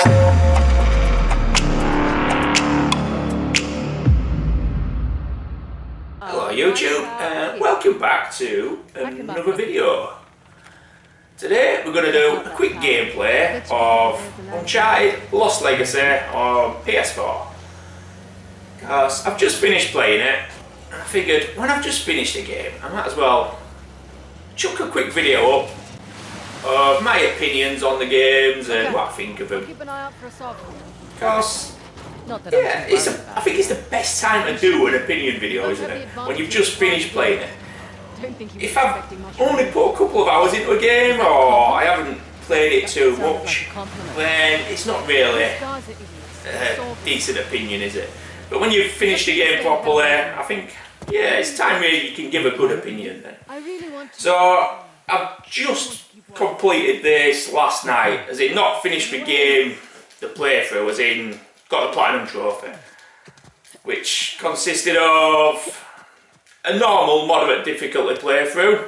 Hello YouTube, and welcome back to another video. Today we're going to do a quick gameplay of Uncharted Lost Legacy on PS4. Because I've just finished playing it, and I figured when I've just finished the game, I might as well chuck a quick video up of my opinions on the games and what I think of them. Because yeah, I think it's the best time to do an opinion video, isn't it? When you've just finished playing it. If I've only put a couple of hours into a game, or I haven't played it too much, then it's not really a decent opinion, is it? But when you've finished the game properly, I think, yeah, it's time really you can give a good opinion then. So, I've just completed this last night, as in not finished the game, the playthrough, as in got the Platinum Trophy, which consisted of a normal, moderate difficulty playthrough,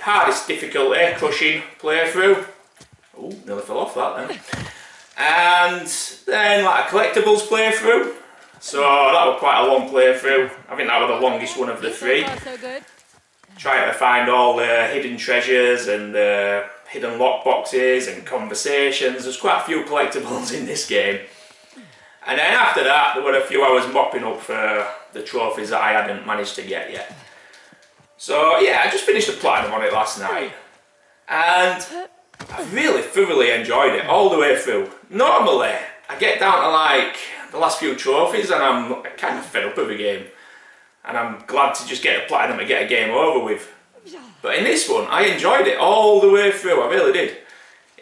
hardest difficulty, crushing playthrough, oh, nearly fell off that then, and then like a collectibles playthrough, so that was quite a long playthrough. I think that was the longest one of the three, trying to find all the hidden treasures and hidden lockboxes and conversations. There's quite a few collectibles in this game. And then after that, there were a few hours mopping up for the trophies that I hadn't managed to get yet. So yeah, I just finished the Platinum on it last night. And I really thoroughly enjoyed it all the way through. Normally, I get down to like the last few trophies and I'm kind of fed up with the game. And I'm glad to just get the Platinum to get a game over with. But in this one, I enjoyed it all the way through, I really did.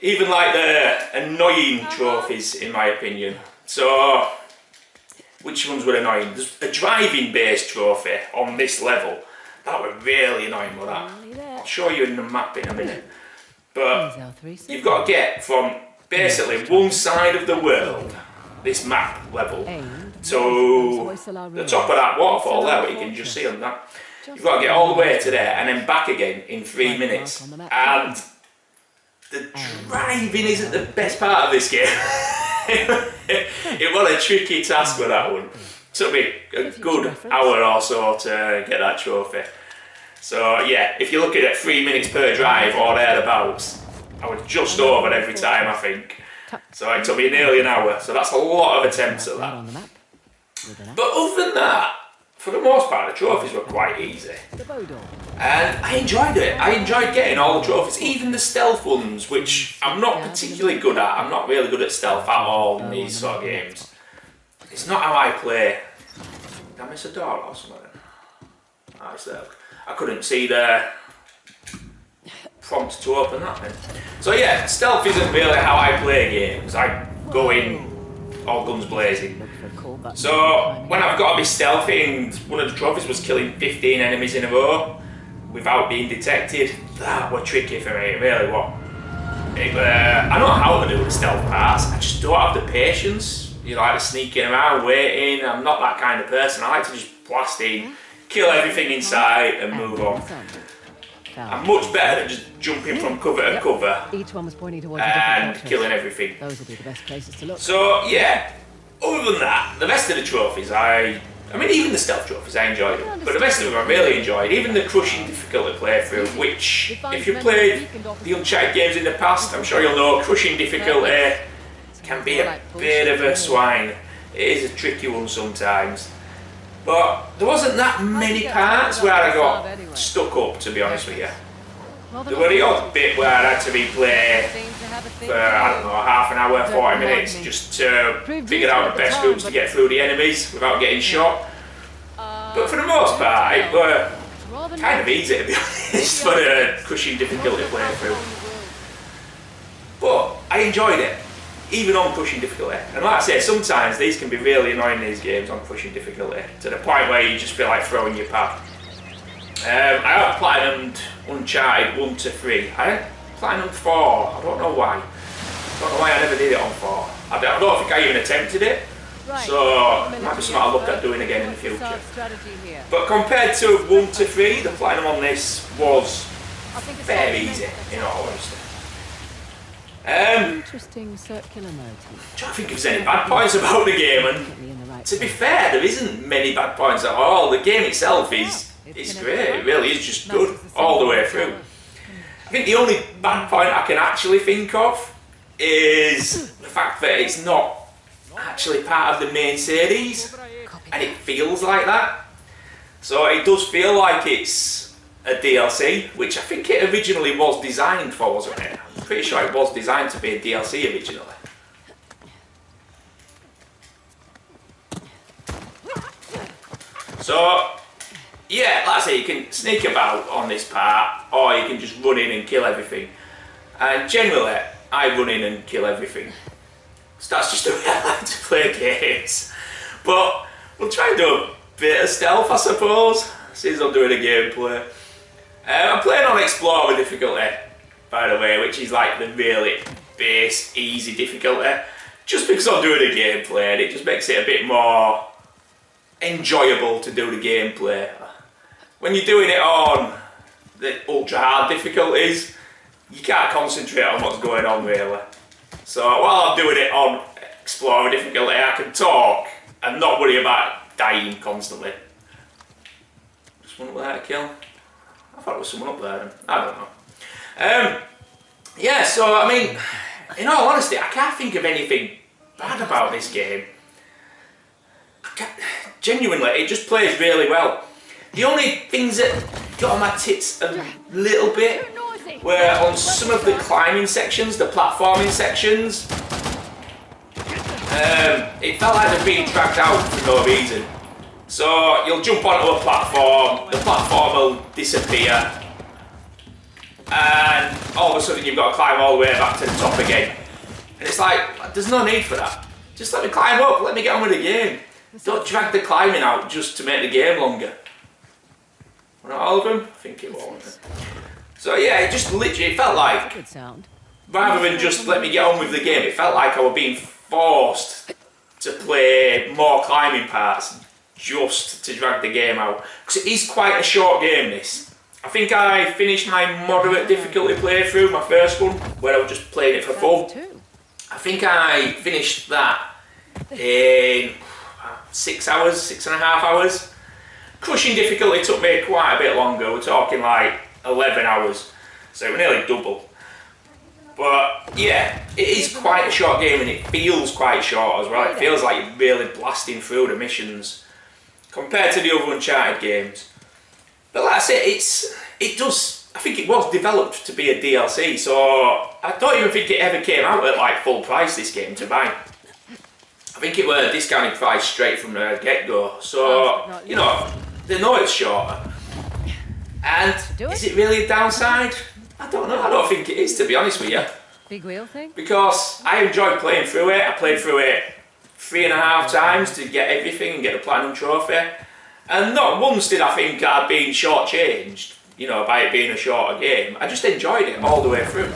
Even like the annoying trophies, in my opinion. So, which ones were annoying? There's a driving based trophy on this level. That was really annoying with that. I'll show you in the map in a minute. But you've got to get from basically one side of the world, this map level, to the top of that waterfall there, what you can just see on that. You've got to get all the way to there and then back again in 3 minutes. And the driving isn't the best part of this game. It was a tricky task with that one. It took me a good hour or so to get that trophy. So yeah, if you're looking at 3 minutes per drive or thereabouts, I was just over every time, I think. So it took me nearly an hour, so that's a lot of attempts at that. But other than that, for the most part, the trophies were quite easy. And I enjoyed it. I enjoyed getting all the trophies, even the stealth ones, which I'm not particularly good at. I'm not really good at stealth at all in these sort of games. It's not how I play. Did I miss a door or something? Oh, it's there. I couldn't see the prompt to open that then. So yeah, stealth isn't really how I play games. I go in all guns blazing. So when I've got to be stealthy, and one of the trophies was killing 15 enemies in a row without being detected, that was tricky for me, it really was. I know how to do the stealth parts, I just don't have the patience. You know, like sneaking around, waiting. I'm not that kind of person. I like to just blast in, kill everything in sight and move on. I'm much better than just jumping from cover to cover and killing everything. Those would be the best places to look. So yeah, other than that, the rest of the trophies, I mean even the stealth trophies, I enjoyed them. But the rest of them I really enjoyed. Even the crushing difficulty playthrough, which if you played the Uncharted games in the past, I'm sure you'll know crushing difficulty can be a bit of a swine. It is a tricky one sometimes. But there wasn't that many parts where I got stuck up, to be honest with you. There were the odd bit where I had to replay for, I don't know, half an hour, 40 minutes, just to figure out the best routes to get through the enemies without getting shot. But for the most part, it were kind of easy, to be honest, for the crushing difficulty playthrough. But I enjoyed it, even on crushing difficulty. And like I say, sometimes these can be really annoying, these games on crushing difficulty, to the point where you just feel like throwing your pad. I have platinumed Uncharted 1 to 3. I had platinumed 4, I don't know why. I don't know why I never did it on 4. I don't think I even attempted it. So it might be something I'll look at doing again in the future. But compared to 1 to 3, the platinum on this was very easy, in all honesty. Interesting circular motif. I'm trying to think if there's any bad points about the game, and to be fair, there isn't many bad points at all. The game itself is great. It really is just good all the way through. I think the only bad point I can actually think of is the fact that it's not actually part of the main series, and it feels like that. So it does feel like it's a DLC, which I think it originally was designed for, wasn't it? I'm pretty sure it was designed to be a DLC originally. So, yeah, like I say, you can sneak about on this part, or you can just run in and kill everything. And generally, I run in and kill everything. So that's just the way I like to play games. But we'll try and do a bit of stealth, I suppose, since I'm doing a gameplay. I'm playing on Explorer difficulty, by the way, which is like the really base, easy difficulty. Just because I'm doing a gameplay, and it just makes it a bit more enjoyable to do the gameplay. When you're doing it on the ultra hard difficulties, you can't concentrate on what's going on really. So while I'm doing it on Explorer difficulty, I can talk and not worry about dying constantly. Just one up there to kill. I thought there was someone up there. I don't know. Yeah, so I mean, in all honesty, I can't think of anything bad about this game. Genuinely, it just plays really well. The only things that got on my tits a little bit were on some of the climbing sections, the platforming sections. It felt like they're being dragged out for no reason. So you'll jump onto a platform, the platform will disappear, and all of a sudden you've got to climb all the way back to the top again. And it's like, there's no need for that. Just let me climb up, let me get on with the game. Don't drag the climbing out just to make the game longer. Were not all of them? I think it was. So yeah, it just literally felt like, rather than just let me get on with the game, it felt like I was being forced to play more climbing parts just to drag the game out. Because it is quite a short game, this. I think I finished my moderate difficulty playthrough, my first one, where I was just playing it for fun. I think I finished that in 6 hours, 6.5 hours. Crushing difficulty took me quite a bit longer. We're talking like 11 hours, so we're nearly double. But yeah, it is quite a short game, and it feels quite short as well. It feels like you're really blasting through the missions compared to the other Uncharted games. But like I said, I think it was developed to be a DLC, so I don't even think it ever came out at like full price, this game, to buy. I think it was a discounted price straight from the get-go, so, you know, they know it's shorter. And is it really a downside? I don't know, I don't think it is, to be honest with you. Big wheel thing? Because I enjoyed playing through it. I played through it 3.5 times to get everything and get the Platinum Trophy. And not once did I think I'd been shortchanged, you know, by it being a shorter game. I just enjoyed it all the way through.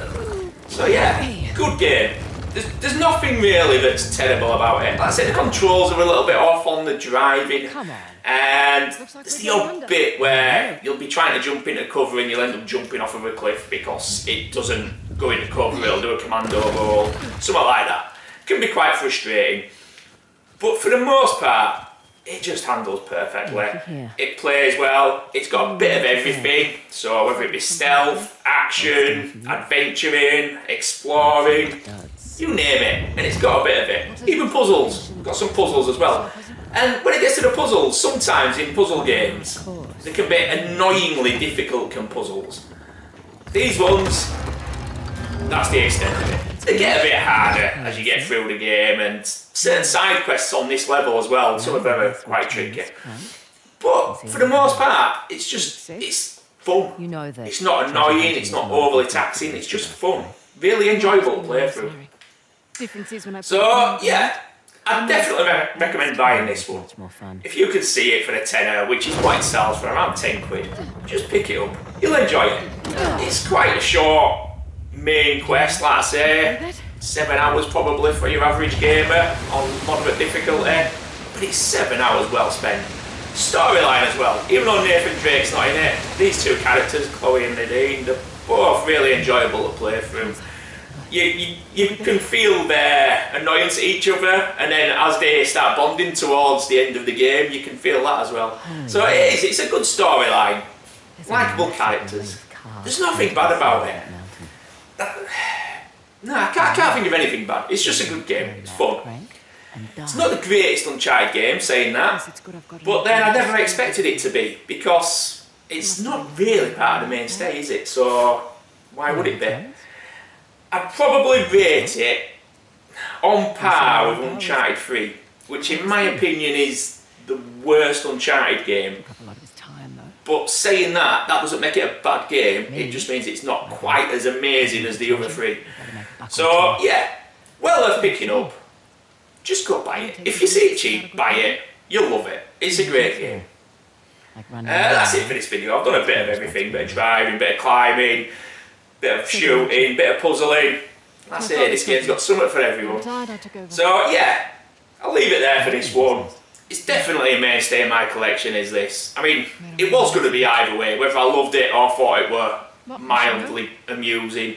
So yeah, good game. There's nothing really that's terrible about it. Like I said, the controls are a little bit off on the driving. And there's the odd bit where you'll be trying to jump into cover and you'll end up jumping off of a cliff because it doesn't go into cover, it'll do a commando roll, something like that. It can be quite frustrating. But for the most part, it just handles perfectly. It plays well, it's got a bit of everything. So whether it be stealth, action, adventuring, exploring, you name it, and it's got a bit of it. Even puzzles, got some puzzles as well. And when it gets to the puzzles, sometimes in puzzle games, they can be annoyingly difficult puzzles. These ones, that's the extent of it. They get a bit harder as you get through the game, and certain side quests on this level as well, some of them are quite tricky. But for the most part, it's fun. It's not annoying, it's not overly taxing, it's just fun. Really enjoyable to play through. So yeah, I'd definitely recommend buying this one. If you can see it for the tenner, which is what it sells for around 10 quid, just pick it up. You'll enjoy it. It's quite a short main quest, like I say. 7 hours probably for your average gamer on moderate difficulty. But it's 7 hours well spent. Storyline as well. Even though Nathan Drake's not in it, these two characters, Chloe and Nadine, they're both really enjoyable to play through. you can feel their annoyance at each other, and then as they start bonding towards the end of the game, you can feel that as well. So it's a good storyline, likeable characters. There's nothing bad about it. No, I can't think of anything bad. It's just a good game. It's fun. It's not the greatest Uncharted game, saying that, but then I never expected it to be, because it's not really part of the mainstay, is it? So why would it be? I'd probably rate it on par with Uncharted 3, which in my opinion is the worst Uncharted game. But saying that doesn't make it a bad game, it just means it's not quite as amazing as the other three. So yeah, well worth picking up. Just go buy it. If you see it cheap, buy it. You'll love it. It's a great game. That's it for this video. I've done a bit of everything, bit of driving, bit of climbing, bit of shooting, bit of puzzling. That's it, this game's got something for everyone. So yeah, I'll leave it there for this one. It's definitely a mainstay in my collection, is this. I mean, it was going to be either way, whether I loved it or thought it were mildly amusing.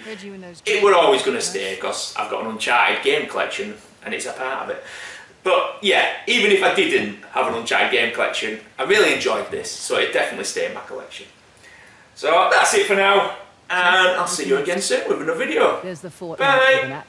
It were always going to stay, because I've got an Uncharted game collection, and it's a part of it. But yeah, even if I didn't have an Uncharted game collection, I really enjoyed this, so it definitely stayed in my collection. So that's it for now, and I'll see you again soon with another video. There's the Bye!